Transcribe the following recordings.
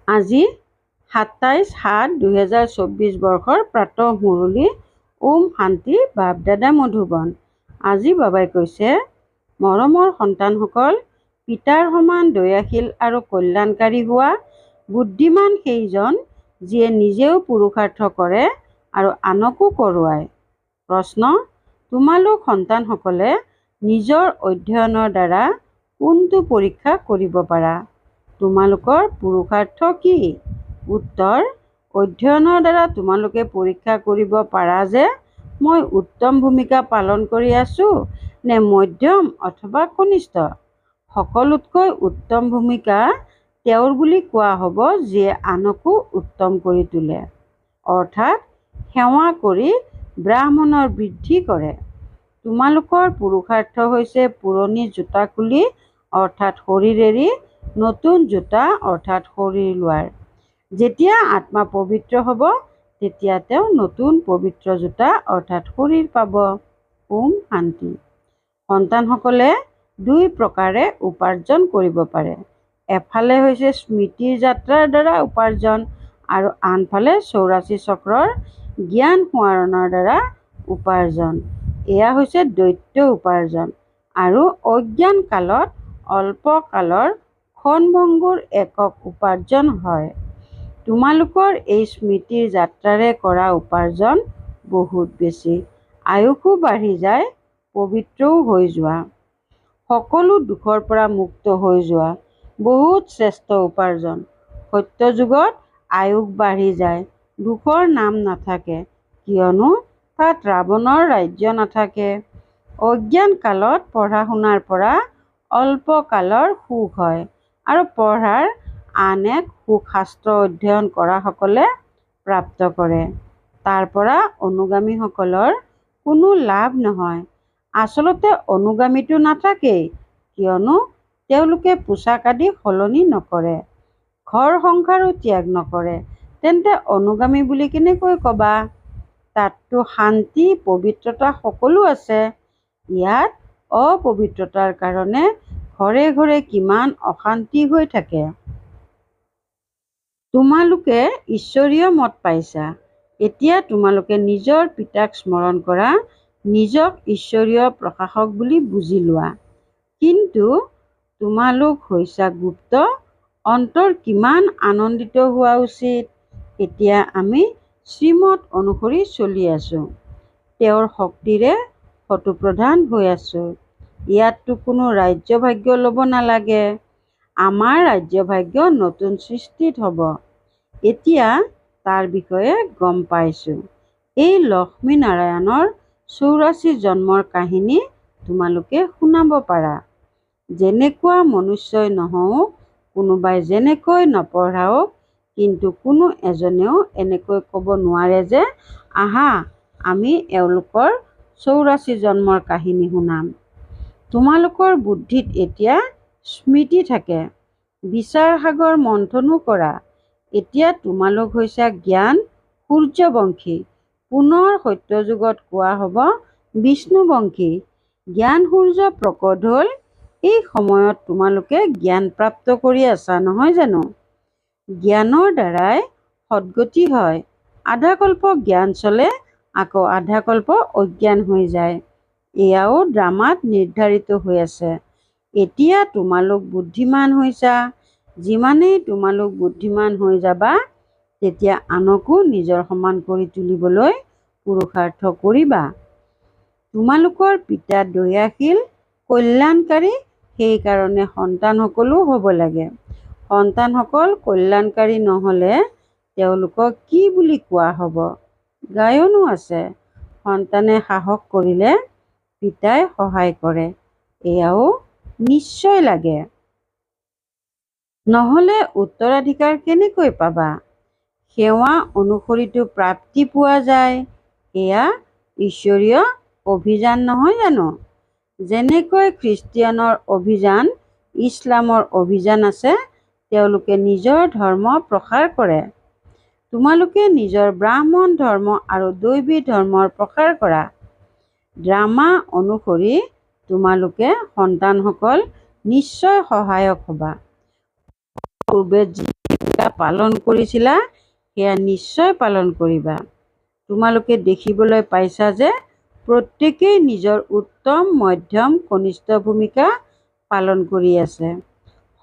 আজি 27/7/2024 বৰ্ষৰ প্ৰাতঃ মুৰলী। ওম শান্তি। বাপ দাদা মধুবন। আজি বাবাই কৈছে, মৰমৰ সন্তানসকল, পিতাৰ সমান দয়াশীল আৰু কল্যাণকাৰী হোৱা। বুদ্ধিমান সেইজন যিয়ে নিজেও পুৰুষাৰ্থ কৰে আৰু আনকো কৰোৱায়। প্ৰশ্ন: তোমালোক সন্তানসকলে নিজৰ অধ্যয়নৰ দ্বাৰা কোনটো পৰীক্ষা কৰিব পাৰা? তোমালোকৰ পুৰুষাৰ্থ কি? উত্তৰ: অধ্যয়নৰ দ্বাৰা তোমালোকে পৰীক্ষা কৰিব পাৰা যে মই উত্তম ভূমিকা পালন কৰি আছো নে মধ্যম অথবা কনিষ্ঠ। সকলোতকৈ উত্তম ভূমিকা তেওঁৰ বুলি কোৱা হ'ব যিয়ে আনকো উত্তম কৰি তোলে, অৰ্থাৎ সেৱা কৰি ব্ৰাহ্মণৰ বৃদ্ধি কৰে। তোমালোকৰ পুৰুষাৰ্থ হৈছে পুৰণি জোতা খুলি অৰ্থাৎ শৰীৰ এৰি নতুন জোতা অৰ্থাৎ শৰীৰ লোৱাৰ। যেতিয়া আত্মা পবিত্ৰ হ'ব তেতিয়া তেওঁ নতুন পবিত্ৰ জোতা অৰ্থাৎ শৰীৰ পাব। ওম শান্তি। সন্তানসকলে দুই প্ৰকাৰে উপাৰ্জন কৰিব পাৰে। এফালে হৈছে স্মৃতিৰ যাত্ৰাৰ দ্বাৰা উপাৰ্জন আৰু আনফালে 84 চক্ৰৰ জ্ঞান সোঁৱৰণৰ দ্বাৰা উপাৰ্জন। এয়া হৈছে দৈত্য উপাৰ্জন আৰু অজ্ঞান কালত অল্প কালৰ ক্ষণভংগুৰ একক উপাৰ্জন হয়। তোমালোকৰ এই স্মৃতিৰ যাত্ৰাৰে কৰা উপাৰ্জন বহুত বেছি। আয়ুসো বাঢ়ি যায়, পবিত্ৰও হৈ যোৱা, সকলো দুখৰ পৰা মুক্ত হৈ যোৱা বহুত শ্ৰেষ্ঠ উপাৰ্জন। সত্য যুগত আয়ুস বাঢ়ি যায়, দুখৰ নাম নাথাকে, কিয়নো তাত ৰাৱণৰ ৰাজ্য নাথাকে। অজ্ঞান কালত পঢ়া শুনাৰ পৰা অল্প কালৰ সুখ হয় আৰু পঢ়াৰ আন এক সুখ শাস্ত্ৰ অধ্যয়ন কৰাসকলে প্ৰাপ্ত কৰে। তাৰ পৰা অনুগামীসকলৰ কোনো লাভ নহয়। আচলতে অনুগামীটো নাথাকেই, কিয়নো তেওঁলোকে পোছাক আদি সলনি নকৰে, ঘৰ সংসাৰো ত্যাগ নকৰে। তেন্তে অনুগামী বুলি কেনেকৈ ক'বা? তাততো শান্তি পবিত্ৰতা সকলো আছে। ইয়াত অপবিত্ৰতাৰ কাৰণে ঘৰে ঘৰে কিমান অশান্তি হৈ থাকে। তোমালোকে ঈশ্বৰীয় মত পাইছা, এতিয়া তোমালোকে নিজৰ পিতাক স্মৰণ কৰা, নিজক ঈশ্বৰীয় প্ৰশাসক বুলি বুজি লোৱা। কিন্তু তোমালোক হৈছা গুপ্ত, অন্তৰ কিমান আনন্দিত হোৱা উচিত। এতিয়া আমি শ্ৰীমত অনুসৰি চলি আছো, তেওঁৰ শক্তিৰে শতপ্ৰধান হৈ আছো। ইয়াততো কোনো ৰাজ্যভাগ্য ল'ব নালাগে। আমাৰ ৰাজ্যভাগ্য নতুন সৃষ্টিত হ'ব। এতিয়া তাৰ বিষয়ে গম পাইছো। এই লক্ষ্মীনাৰায়ণৰ 84 জন্মৰ কাহিনী তোমালোকে শুনাব পাৰা। যেনেকুৱা মনুষ্যই নহওক, কোনোবাই যেনেকৈ নপঢ়াওক, কিন্তু কোনো এজনেও এনেকৈ ক'ব নোৱাৰে যে আহা আমি এওঁলোকৰ 84 জন্মৰ কাহিনী শুনাম। তোমালোকৰ বুদ্ধিত এতিয়া স্মৃতি থাকে, বিচাৰ সাগৰ মন্থনো কৰা। এতিয়া তোমালোক হৈছা জ্ঞান সূৰ্যবংশী। পুনৰ সত্যযুগত কোৱা হ'ব বিষ্ণুবংশী। জ্ঞান সূৰ্য প্ৰকট হ'ল। এই সময়ত তোমালোকে জ্ঞান প্ৰাপ্ত কৰি আছা নহয় জানো? জ্ঞানৰ দ্বাৰাই সদ্গতি হয়। আধা কল্প জ্ঞান চলে, আকৌ আধা কল্প অজ্ঞান হৈ যায়। এয়াও ড্ৰামাত নিৰ্ধাৰিত হৈ আছে। এতিয়া তোমালোক বুদ্ধিমান হৈছা। যিমানেই তোমালোক বুদ্ধিমান হৈ যাবা, তেতিয়া আনকো নিজৰ সমান কৰি তুলিবলৈ পুৰুষাৰ্থ কৰিবা। তোমালোকৰ পিতা দয়াশীল, কল্যাণকাৰী, সেইকাৰণে সন্তানসকলো হ'ব লাগে। সন্তানসকল কল্যাণকাৰী নহ'লে তেওঁলোকক কি বুলি কোৱা হ'ব? গায়নো আছে, সন্তানে সাহস কৰিলে পিতাই সহায় কৰে। এয়াও নিশ্চয় লাগে। নহ'লে উত্তৰাধিকাৰ কেনেকৈ পাবা? সেৱা অনুসৰিতো প্ৰাপ্তি পোৱা যায়। এয়া ঈশ্বৰীয় অভিযান নহয় জানো? যেনেকৈ খ্ৰীষ্টিয়ানৰ অভিযান, ইছলামৰ অভিযান আছে, তেওঁলোকে নিজৰ ধৰ্ম প্ৰসাৰ কৰে। তোমালোকে নিজৰ ব্ৰাহ্মণ ধৰ্ম আৰু দৈৱী ধৰ্মৰ প্ৰসাৰ কৰা। ড্ৰামা অনুসৰি তোমালোকে সন্তানসকল নিশ্চয় সহায়ক হ'বা। পূৰ্বে ভূমিকা পালন কৰিছিলা সেয়া নিশ্চয় পালন কৰিবা। তোমালোকে দেখিবলৈ পাইছা যে প্ৰত্যেকেই নিজৰ উত্তম, মধ্যম, কনিষ্ঠ ভূমিকা পালন কৰি আছে।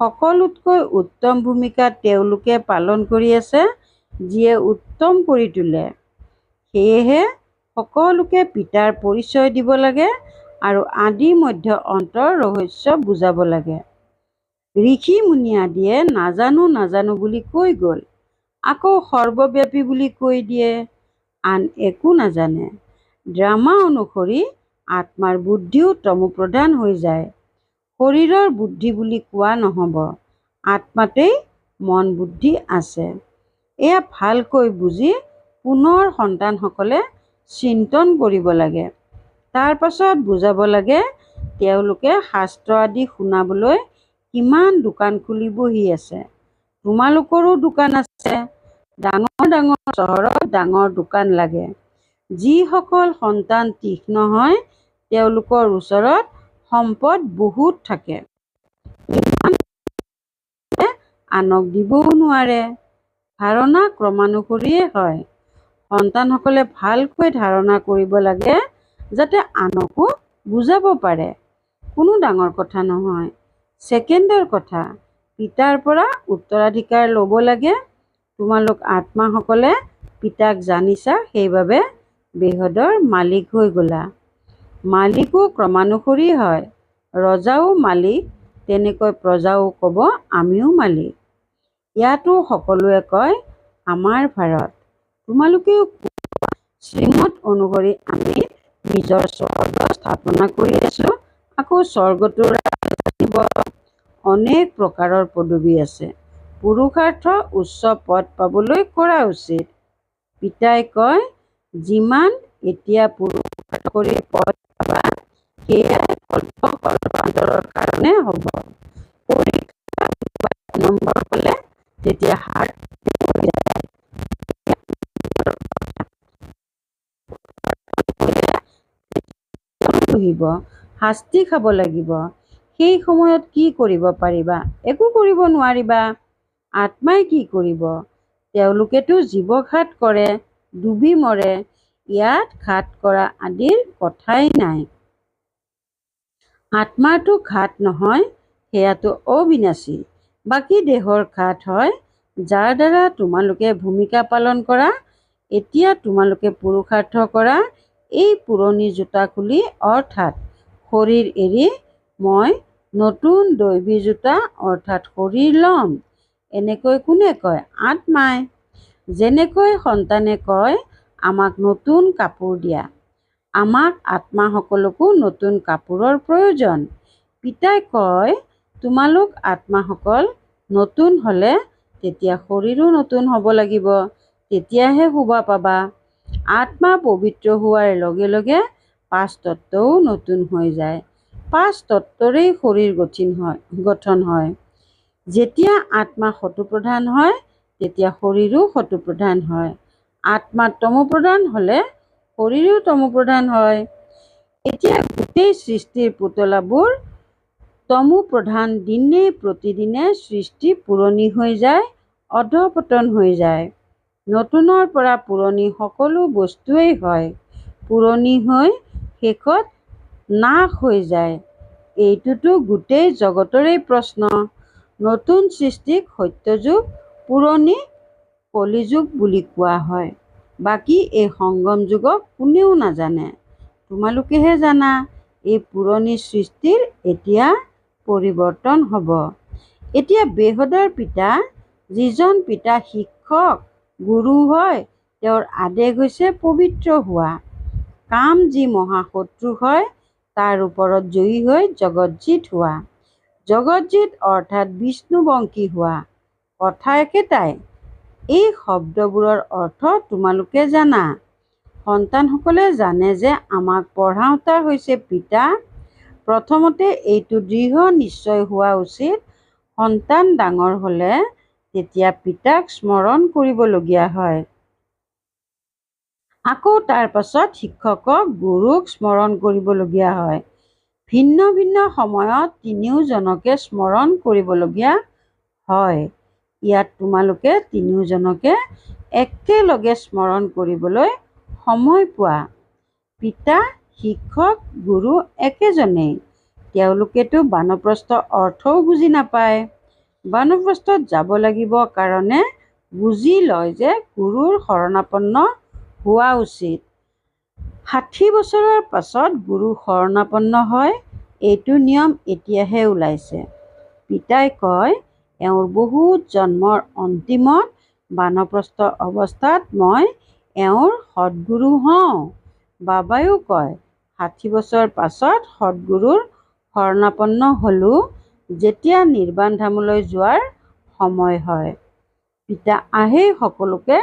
সকলোতকৈ উত্তম ভূমিকা তেওঁলোকে পালন কৰি আছে যিয়ে উত্তম কৰি তোলে। সেয়েহে সকলোকে পিতাৰ পৰিচয় দিব লাগে আৰু আদি মধ্য অন্তৰ ৰহস্য বুজাব লাগে। ঋষি মুনি আদিয়ে নাজানো নাজানো বুলি কৈ গ'ল, আকৌ সৰ্বব্যাপী বুলি কৈ দিয়ে, আন একো নাজানে। ড্ৰামা অনুসৰি আত্মাৰ বুদ্ধিও তমোপ্ৰধান হৈ যায়। শৰীৰৰ বুদ্ধি বুলি কোৱা নহ'ব, আত্মাতেই মন বুদ্ধি আছে। এয়া ভালকৈ বুজি পুনৰ সন্তানসকলে চিন্তন কৰিব লাগে। তাৰ পাছত বুজাব লাগে তেওঁলোকে শাস্ত্ৰ আদি শুনাবলৈ কিমান দোকান খুলি বহি আছে। তোমালোকৰো দোকান আছে। ডাঙৰ ডাঙৰ চহৰত ডাঙৰ দোকান লাগে। যিসকল সন্তান তীক্ষ্ণ হয় তেওঁলোকৰ ওচৰত সম্পদ বহুত থাকে, আনক দিবও নোৱাৰে। ধাৰণা ক্ৰমানুসৰিয়ে হয়। সন্তানসকলে ভালকৈ ধাৰণা কৰিব লাগে যাতে আনকো বুজাব পাৰে। কোনো ডাঙৰ কথা নহয়, ছেকেণ্ডৰ কথা। পিতাৰ পৰা উত্তৰাধিকাৰ ল'ব লাগে। তোমালোক আত্মাসকলে পিতাক জানিছা, সেইবাবে বেহদৰ মালিক হৈ গ'লা। মালিকো ক্ৰমানুসৰি হয়। ৰজাও মালিক, তেনেকৈ প্ৰজাও ক'ব আমিও মালিক। ইয়াতো সকলোৱে কয় আমাৰ ভাৰত। তোমালোকেও শ্ৰীমত অনুসৰি আমি নিজৰ স্বৰ্গ স্থাপনা কৰি আছো। আকৌ স্বৰ্গটো জানিব অনেক প্ৰকাৰৰ পদবী আছে। পুৰুষাৰ্থ উচ্চ পদ পাবলৈ কৰা উচিত। পিতাই কয় যিমান এতিয়া পুৰুষাৰ্থ কৰি পদ পাবা সেয়াই কল্প কল্পান্তৰৰ কাৰণে হ'ব। পৰীক্ষা নম্বৰ পালে তেতিয়া হাত বহিব, শাস্তি খাব লাগিব। সেই সময়ত কি কৰিব পাৰিবা? একো কৰিব নোৱাৰিবা। আত্মাই কি কৰিব? তেওঁলোকেতো জীৱঘাত কৰে, ডুবি মৰে। ইয়াত ঘাত কৰা আদিৰ কথাই নাই। আত্মাৰতো ঘাত নহয়, সেয়াতো অবিনাশী। বাকী দেহৰ ঘাত হয়, যাৰ দ্বাৰা তোমালোকে ভূমিকা পালন কৰা। এতিয়া তোমালোকে পুৰুষাৰ্থ কৰা এই পুৰণি জোতা খুলি অৰ্থাৎ শৰীৰ এৰি মই নতুন দৈবী জোতা অৰ্থাৎ শৰীৰ ল'ম। এনেকৈ কোনে কয়? আত্মাই। যেনেকৈ সন্তানে কয় আমাক নতুন কাপোৰ দিয়া, আমাক আত্মাসকলকো নতুন কাপোৰৰ প্ৰয়োজন। পিতাই কয় তোমালোক আত্মাসকল নতুন হ'লে তেতিয়া শৰীৰো নতুন হ'ব লাগিব, তেতিয়াহে শোভা পাবা। আত্মা পবিত্ৰ হোৱাৰ লগে লগে পাঁচ তত্ত্বও নতুন হৈ যায়। পাঁচ তত্ত্বৰেই শৰীৰ গঠন হয়। যেতিয়া আত্মা শতপ্ৰধান হয় তেতিয়া শৰীৰো শতপ্ৰধান হয়। আত্মা তমোপ্ৰধান হ'লে শৰীৰো তমোপ্ৰধান হয়। এতিয়া গোটেই সৃষ্টিৰ পুতলাবোৰ তমোপ্ৰধান। দিনে প্ৰতিদিনে সৃষ্টি পুৰণি হৈ যায়, অধঃপতন হৈ যায়। নতুনৰ পৰা পুৰণি সকলো বস্তুৱেই হয়, পুৰণি হৈ শেষত নাশ হৈ যায়। এইটোতো গোটেই জগতৰেই প্ৰশ্ন। নতুন সৃষ্টিক সত্যযুগ, পুৰণি কলিযুগ বুলি কোৱা হয়। বাকী এই সংগম যুগক কোনেও নাজানে, তোমালোকেহে জানা। এই পুৰণি সৃষ্টিৰ এতিয়া পৰিৱৰ্তন হ'ব। এতিয়া বেহদৰ পিতা, যিজন পিতা শিক্ষক গুৰু হয়, তেওঁৰ আদেশ হৈছে পবিত্ৰ হোৱা। কাম যি মহাশত্ৰু হয় তাৰ ওপৰত জয়ী হৈ জগতজিত হোৱা। জগতজিত অৰ্থাৎ বিষ্ণুবংশী হোৱা। কথা একেটাই। এই শব্দবোৰৰ অৰ্থ তোমালোকে জানা। সন্তানসকলে জানে যে আমাক পঢ়াওঁতা হৈছে পিতা। প্ৰথমতে এইটো দৃঢ় নিশ্চয় হোৱা উচিত, সন্তান ডাঙৰ হ'লে তেতিয়া পিতাক স্মৰণ কৰিবলগীয়া হয়। আকৌ তাৰ পাছত শিক্ষকক গুৰুক স্মৰণ কৰিবলগীয়া হয়। ভিন্ন ভিন্ন সময়ত তিনিওজনকে স্মৰণ কৰিবলগীয়া হয়। ইয়াত তোমালোকে তিনিওজনকে একেলগে স্মৰণ কৰিবলৈ সময় পোৱা। পিতা, শিক্ষক, গুৰু একেজনেই। তেওঁলোকেতো বানপ্ৰস্থ অৰ্থও বুজি নাপায়। বানপ্ৰস্থত যাব লাগিব কাৰণে বুজি লয় যে গুৰুৰ শৰণাপন্ন হোৱা উচিত। ৬০ বছৰৰ পাছত গুৰু শৰণাপন্ন হয়, এইটো নিয়ম এতিয়াহে ওলাইছে। পিতাই কয়, এওঁৰ বহুত জন্মৰ অন্তিমত বানপ্ৰস্থ অৱস্থাত মই এওঁৰ সদ্গুৰু হওঁ। বাবাইও কয়, ৬০ বছৰ পাছত সদ্গুৰুৰ শৰণাপন্ন হ'লো, যেতিয়া নিৰ্বাণ ধামলৈ যোৱাৰ সময় হয়। পিতা আহেই সকলোকে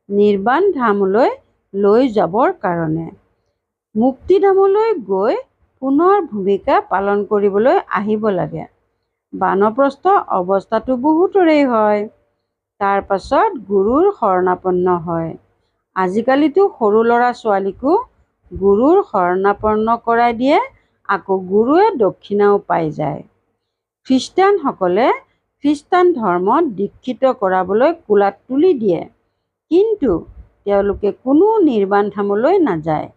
নিৰ্বাণ ধামলৈ লৈ যাবৰ কাৰণে। মুক্তিধামলৈ গৈ পুনৰ ভূমিকা পালন কৰিবলৈ আহিব লাগে। বানপ্ৰস্থ অৱস্থাটো বহুতৰেই হয়। তাৰ পাছত গুৰুৰ শৰণাপন্ন হয়। আজিকালিতো সৰু ল'ৰা-ছোৱালীকো গুৰুৰ শৰণাপন্ন কৰাই দিয়ে, আকৌ গুৰুৱে দক্ষিণাও পাই যায়। খ্ৰীষ্টানসকলে খ্ৰীষ্টান ধৰ্মত দীক্ষিত কৰাবলৈ কোলাত তুলি দিয়ে, কিন্তু তেওঁলোকে কোনো নিৰ্বাণ ধামলৈ নাযায়।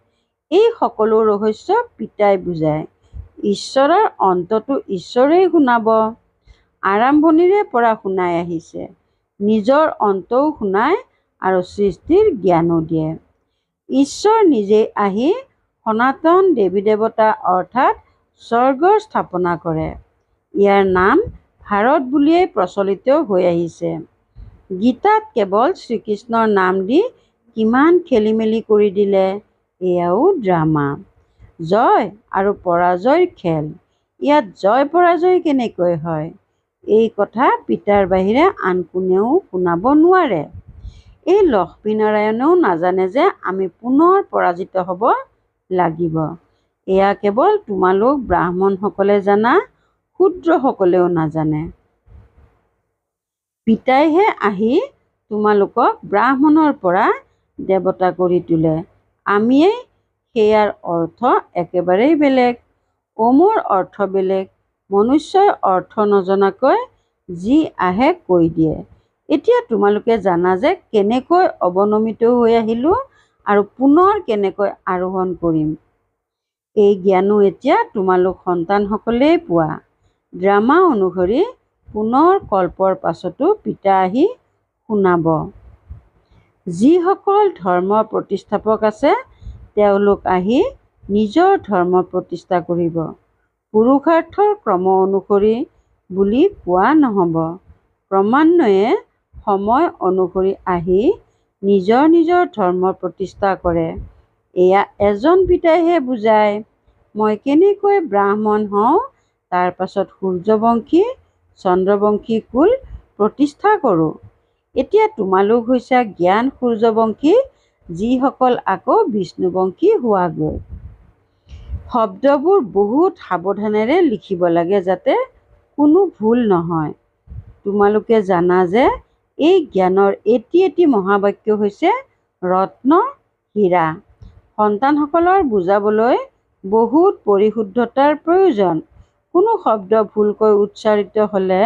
এই সকলো ৰহস্য পিতাই বুজায়। ঈশ্বৰৰ অন্তটো ঈশ্বৰেই শুনাব। আৰম্ভণিৰে পৰা শুনাই আহিছে। নিজৰ অন্তও শুনায় আৰু সৃষ্টিৰ জ্ঞানো দিয়ে। ঈশ্বৰ নিজেই আহি সনাতন দেৱী-দেৱতা অৰ্থাৎ স্বৰ্গৰ স্থাপনা কৰে। ইয়াৰ নাম ভাৰত বুলিয়েই প্ৰচলিত হৈ আহিছে। গীতাত কেৱল শ্ৰীকৃষ্ণৰ নাম দি কিমান খেলিমেলি কৰি দিলে। এয়াও ড্ৰামা। জয় আৰু পৰাজয়ৰ খেল। ইয়াত জয় পৰাজয় কেনেকৈ হয়, এই কথা পিতাৰ বাহিৰে আন কোনেও শুনাব নোৱাৰে। এই লক্ষ্মীনাৰায়ণেও নাজানে যে আমি পুনৰ পৰাজিত হ'ব লাগিব। এয়া কেৱল তোমালোক ব্ৰাহ্মণসকলে জানা, শূদ্ৰসকলেও নাজানে। পিতাইহে আহি তোমালোকক ব্ৰাহ্মণৰ পৰা দেৱতা কৰি তোলে। আমিয়েই সেয়াৰ অৰ্থ একেবাৰেই বেলেগ। ওমৰ অৰ্থ বেলেগ। মনুষ্যই অৰ্থ নজনাকৈ যি আহে কৈ দিয়ে। এতিয়া তোমালোকে জানা যে কেনেকৈ অৱনমিত হৈ আহিলোঁ আৰু পুনৰ কেনেকৈ আৰোহণ কৰিম। এই জ্ঞানো এতিয়া তোমালোক সন্তানসকলেই পোৱা। ড্ৰামা অনুসৰি পুনৰ কল্পৰ পাছতো পিতা আহি শুনাব। যিসকল ধৰ্মৰ প্ৰতিষ্ঠাপক আছে, তেওঁলোক আহি নিজৰ ধৰ্ম প্ৰতিষ্ঠা কৰিব। পুৰুষাৰ্থৰ ক্ৰম অনুসৰি বুলি কোৱা নহ'ব। ক্ৰমান্বয়ে সময় অনুসৰি আহি নিজৰ নিজৰ ধৰ্ম প্ৰতিষ্ঠা কৰে। এয়া এজন পিতাইহে বুজায়। মই কেনেকৈ ব্ৰাহ্মণ হওঁ, তাৰ পাছত সূৰ্যবংশী, চন্দ্ৰবংশী কুল প্ৰতিষ্ঠা কৰোঁ। এতিয়া তোমালোক হৈছা জ্ঞান সূৰ্যবংশী, যিসকল আকৌ বিষ্ণুবংশী হোৱাগৈ। শব্দবোৰ বহুত সাৱধানেৰে লিখিব লাগে যাতে কোনো ভুল নহয়। তোমালোকে জানা যে এই জ্ঞানৰ এটি এটি মহাবাক্য হৈছে ৰত্ন, হীৰা। সন্তানসকলৰ বুজাবলৈ বহুত পৰিশুদ্ধতাৰ প্ৰয়োজন। কোনো শব্দ ভুলকৈ উচ্চাৰিত হ'লে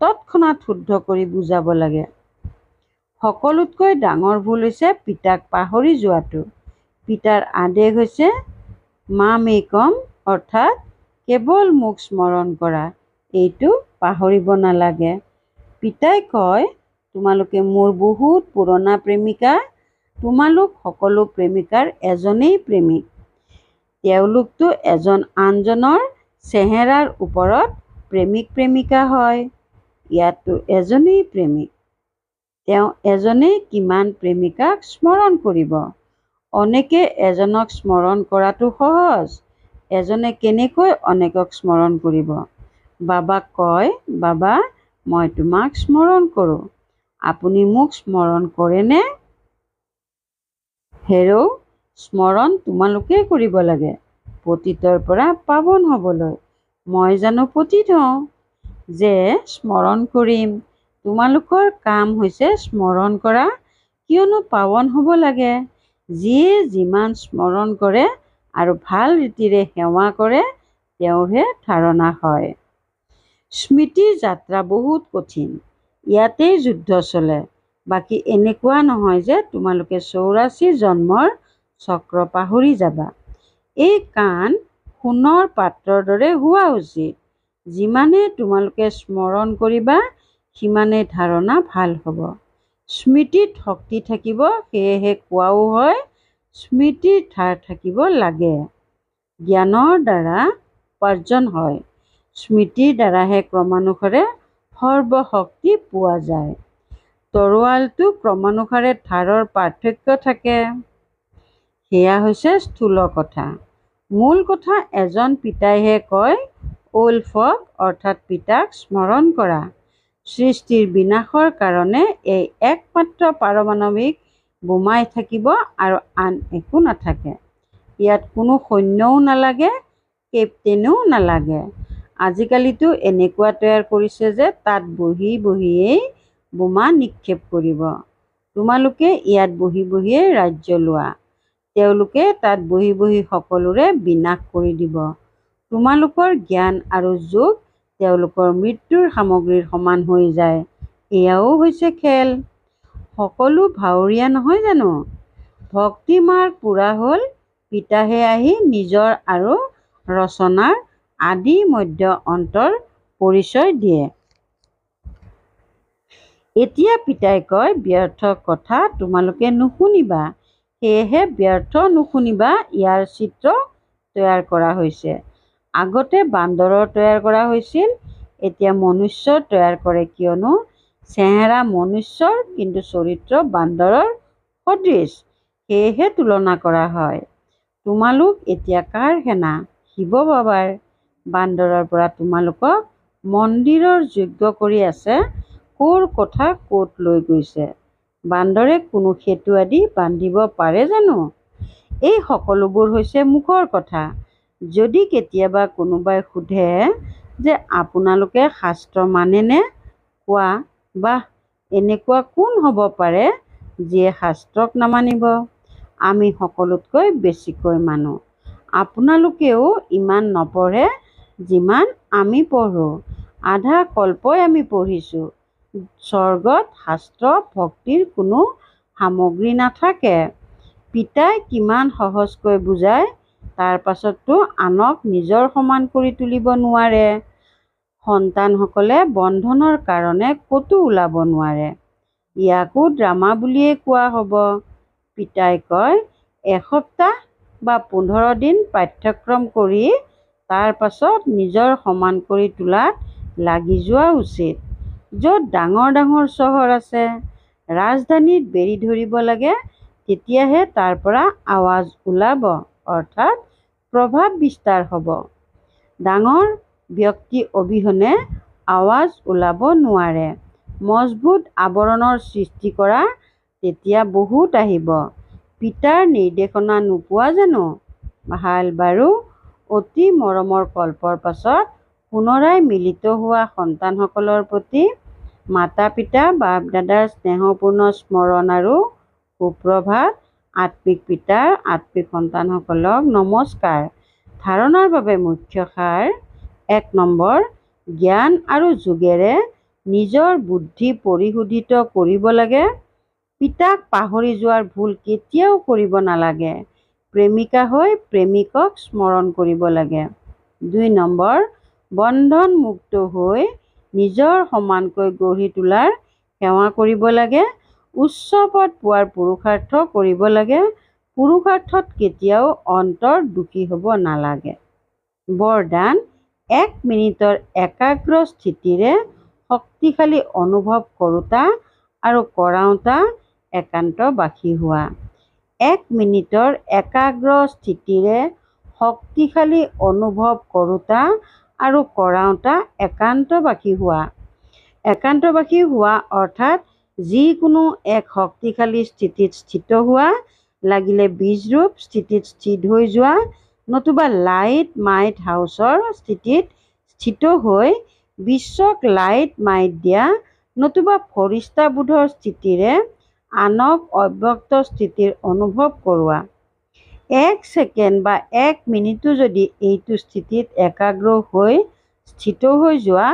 তৎক্ষণাৎ শুদ্ধ কৰি বুজাব লাগে। সকলোতকৈ ডাঙৰ ভুল হৈছে পিতাক পাহৰি যোৱাটো। পিতাৰ আদেশ হৈছে মামেকম, অৰ্থাৎ কেৱল মোক স্মৰণ কৰা। এইটো পাহৰিব নালাগে। পিতাই কয়, তোমালোকে মোৰ বহুত পুৰণা প্ৰেমিকা। তোমালোক সকলো প্ৰেমিকাৰ এজনেই প্ৰেমিক। তেওঁলোকতো এজন আনজনৰ চেহেৰাৰ ওপৰত প্ৰেমিক-প্ৰেমিকা হয়। ইয়াতো এজনেই প্ৰেমিক। তেওঁ এজনেই কিমান প্ৰেমিকাক স্মৰণ কৰিব। অনেকে এজনক স্মৰণ কৰাটো সহজ। এজনে কেনেকৈ অনেকক স্মৰণ কৰিব। বাবাক কয়, বাবা, মই তোমাক স্মৰণ কৰোঁ। আপুনি মোক স্মৰণ কৰেনে? হেৰৌ, স্মৰণ তোমালোকেই কৰিব লাগে, পতিতৰ পৰা পাৱন হ'বলৈ। মই জানো পতিত হওঁ যে স্মৰণ কৰিম। তোমালোকৰ কাম হৈছে স্মৰণ কৰা, কিয়নো পাৱন হ'ব লাগে। যিয়ে যিমান স্মৰণ কৰে আৰু ভাল ৰীতিৰে সেৱা কৰে, তেওঁৰহে ধাৰণা হয়। স্মৃতিৰ যাত্ৰা বহুত কঠিন। ইয়াতেই যুদ্ধ চলে। বাকী এনেকুৱা নহয় যে তোমালোকে 84 জন্মৰ চক্ৰ পাহৰি যাবা। এই কাণ সোণৰ পাত্ৰৰ দৰে হোৱা উচিত। যিমানে তোমালোকে স্মৰণ কৰিবা সিমানে ধাৰণা ভাল হ'ব। স্মৃতিত শক্তি থাকিব, সেয়েহে কোৱাও হয় স্মৃতিৰ ধাৰ থাকিব লাগে। জ্ঞানৰ দ্বাৰা উপাৰ্জন হয়, স্মৃতিৰ দ্বাৰাহে ক্ৰমানুসাৰে সৰ্বশক্তি পোৱা যায়। তৰোৱালটো ক্ৰমানুসাৰে ধাৰৰ পাৰ্থক্য থাকে। সেয়া হৈছে স্থূল কথা। মূল কথা এজন পিতাইহে কয়, ওলফক অৰ্থাৎ পিতাক স্মৰণ কৰা। সৃষ্টিৰ বিনাশৰ কাৰণে এই একমাত্ৰ পাৰমাণৱিক বোমাই থাকিব আৰু আন একো নাথাকে। ইয়াত কোনো সৈন্যও নালাগে, কেপ্টেইনো নালাগে। আজিকালিতো এনেকুৱা তৈয়াৰ কৰিছে যে তাত বহি বহিয়েই বোমা নিক্ষেপ কৰিব। তোমালোকে ইয়াত বহি বহিয়েই ৰাজ্য লোৱা। তেওঁলোকে তাত বহি বহি সকলোৰে বিনাশ কৰি দিব। তোমালোকৰ জ্ঞান আৰু যোগ তেওঁলোকৰ মৃত্যুৰ সামগ্ৰীৰ সমান হৈ যায়। এয়াও হৈছে খেল। সকলো ভাৱৰীয়া নহয় জানো? ভক্তি মাৰ্গ পুৰা হ'ল, পিতাহে আহি নিজৰ আৰু ৰচনাৰ আদি মধ্য অন্তৰ পৰিচয় দিয়ে। এতিয়া পিতাই কয়, ব্যৰ্থ কথা তোমালোকে নুশুনিবা। সেয়েহে ব্যৰ্থ নুশুনিবা ইয়াৰ চিত্ৰ তৈয়াৰ কৰা হৈছে। আগতে বান্দৰৰ তৈয়াৰ কৰা হৈছিল, এতিয়া মনুষ্যৰ তৈয়াৰ কৰে, কিয়নো চেহেৰা মনুষ্যৰ কিন্তু চৰিত্ৰ বান্দৰৰ সদৃশ। সেয়েহে তুলনা কৰা হয়। তোমালোক এতিয়া কাৰ সেনা? শিৱ বাবাৰ। বান্দৰৰ পৰা তোমালোকক মন্দিৰৰ যোগ্য কৰি আছে, ক'ৰ কথা ক'ত লৈ গৈছে। বান্দৰে কোনো সেতু আদি বান্ধিব পাৰে জানো? এই সকলোবোৰ হৈছে মুখৰ কথা। যদি কেতিয়াবা কোনোবাই সোধে যে আপোনালোকে শাস্ত্ৰ মানেনে? কোৱা, বাহ, এনেকুৱা কোন হ'ব পাৰে যিয়ে শাস্ত্ৰক নামানিব? আমি সকলোতকৈ বেছিকৈ মানো। আপোনালোকেও ইমান নপঢ়ে যিমান আমি পঢ়োঁ। আধা কল্পই আমি পঢ়িছোঁ। স্বৰ্গত শাস্ত্ৰ ভক্তিৰ কোনো সামগ্ৰী নাথাকে। পিতাই কিমান সহজকৈ বুজায়, তাৰ পাছতো আনক নিজৰ সমান কৰি তুলিব নোৱাৰে। সন্তানসকলে বন্ধনৰ কাৰণে ক'তো ওলাব নোৱাৰে। ইয়াকো ড্ৰামা বুলিয়েই কোৱা হ'ব। পিতাই কয়, এসপ্তাহ বা 15 দিন পাঠ্যক্ৰম কৰি তাৰ পাছত নিজৰ সমান কৰি তোলাত লাগি যোৱা উচিত। য'ত ডাঙৰ ডাঙৰ চহৰ আছে, ৰাজধানীত বেৰি ধৰিব লাগে, তেতিয়াহে তাৰ পৰা আৱাজ ওলাব, অৰ্থাৎ প্ৰভাৱ বিস্তাৰ হ'ব। ডাঙৰ ব্যক্তি অবিহনে আৱাজ ওলাব নোৱাৰে। মজবুত আৱৰণৰ সৃষ্টি কৰা, তেতিয়া বহুত আহিব। পিতাৰ নিৰ্দেশনা নোপোৱা জানো? ভাল বাৰু। অতি মৰমৰ কল্পৰ পাছত পুনৰাই মিলিত হোৱা সন্তানসকলৰ প্ৰতি মাতা পিতা বাপ দাদাৰ স্নেহপূৰ্ণ স্মৰণ আৰু সুপ্ৰভাত। আত্মিক পিতাৰ আত্মিক সন্তানসকলক নমস্কাৰ। ধাৰণাৰ বাবে মুখ্য সাৰ। 1 নম্বৰ, জ্ঞান আৰু যোগেৰে নিজৰ বুদ্ধি পৰিশোধিত কৰিব লাগে। পিতাক পাহৰি যোৱাৰ ভুল কেতিয়াও কৰিব নালাগে। প্ৰেমিকা হৈ প্ৰেমিকক স্মৰণ কৰিব লাগে। 2 নম্বৰ, বন্ধনমুক্ত হৈ নিজৰ সমানকৈ গঢ়ি তোলাৰ সেৱা কৰিব লাগে। উচ্চ পদ পোৱাৰ পুৰুষাৰ্থ কৰিব লাগে। পুৰুষাৰ্থত কেতিয়াও অন্তৰ দুখী হ'ব নালাগে। বৰদান, 1 মিনিটৰ একাগ্ৰ স্থিতিৰে শক্তিশালী অনুভৱ কৰোঁতা আৰু কৰাওঁতা একান্তবাসী হোৱা। 1 মিনিটৰ একাগ্ৰ স্থিতিৰে শক্তিশালী অনুভৱ কৰোঁতা আৰু কৰাওঁতা একান্তবাসী হোৱা। একান্তবাসী হোৱা অৰ্থাৎ যিকোনো এক শক্তিশালী স্থিতিত স্থিত হোৱা, লাগিলে বীজৰূপ স্থিতিত স্থিত হৈ যোৱা, নতুবা লাইট মাইট হাউচৰ স্থিতিত স্থিত হৈ বিশ্বক লাইট মাইট দিয়া, নতুবা ফৰিস্তাবোধৰ স্থিতিৰে আনক অব্যক্ত স্থিতিৰ অনুভৱ কৰোৱা। 1 ছেকেণ্ড বা 1 মিনিটো যদি এইটো স্থিতিত একাগ্ৰ হৈ স্থিত হৈ যোৱা,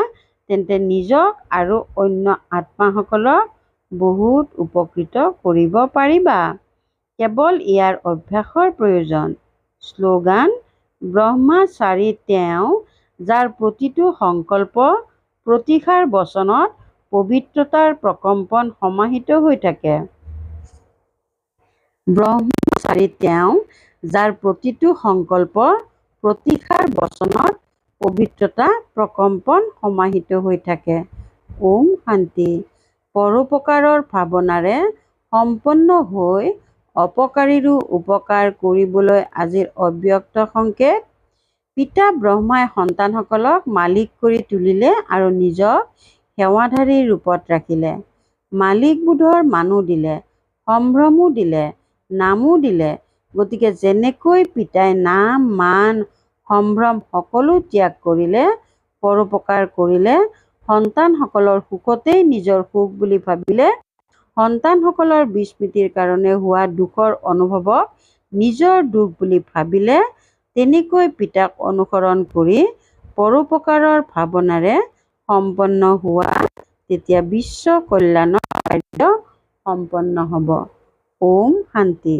তেন্তে নিজক আৰু অন্য আত্মাসকলক বহুত উপকৃত কৰিব পাৰিবা। কেৱল ইয়াৰ অভ্যাসৰ প্ৰয়োজন। শ্লোগান: ব্ৰহ্মচাৰী তেওঁ যাৰ প্ৰতিটো সংকল্প প্ৰতিষাৰ বচনত পবিত্ৰতাৰ প্ৰকম্পন সমাহিত হৈ থাকে। ব্ৰহ্মচাৰী তেওঁ যাৰ প্ৰতিটো সংকল্প প্ৰতিষাৰ বচনত পবিত্ৰতা প্ৰকম্পন সমাহিত হৈ থাকে। ওম শান্তি। পৰোপকাৰৰ ভাৱনাৰে সম্পন্ন হৈ অপকাৰীৰো উপকাৰ কৰিবলৈ আজিৰ অব্যক্ত সংকেত: পিতা ব্ৰহ্মাই সন্তানসকলক মালিক কৰি তুলিলে আৰু নিজক সেৱাধাৰী ৰূপত ৰাখিলে। মালিকবোধৰ মানো দিলে, সম্ভ্ৰমো দিলে, নামো দিলে। গতিকে যেনেকৈ পিতাই নাম, মান, সম্ভ্ৰম সকলো ত্যাগ কৰিলে, পৰোপকাৰ কৰিলে, সন্তানসকলৰ সুখতেই নিজৰ সুখ বুলি ভাবিলে, সন্তানসকলৰ বিস্মৃতিৰ কাৰণে হোৱা দুখৰ অনুভৱক নিজৰ দুখ বুলি ভাবিলে, তেনেকৈ পিতাক অনুসৰণ কৰি পৰোপকাৰৰ ভাৱনাৰে সম্পন্ন হোৱা, তেতিয়া বিশ্ব কল্যাণৰ কাৰ্য সম্পন্ন হ'ব। ওম শান্তি।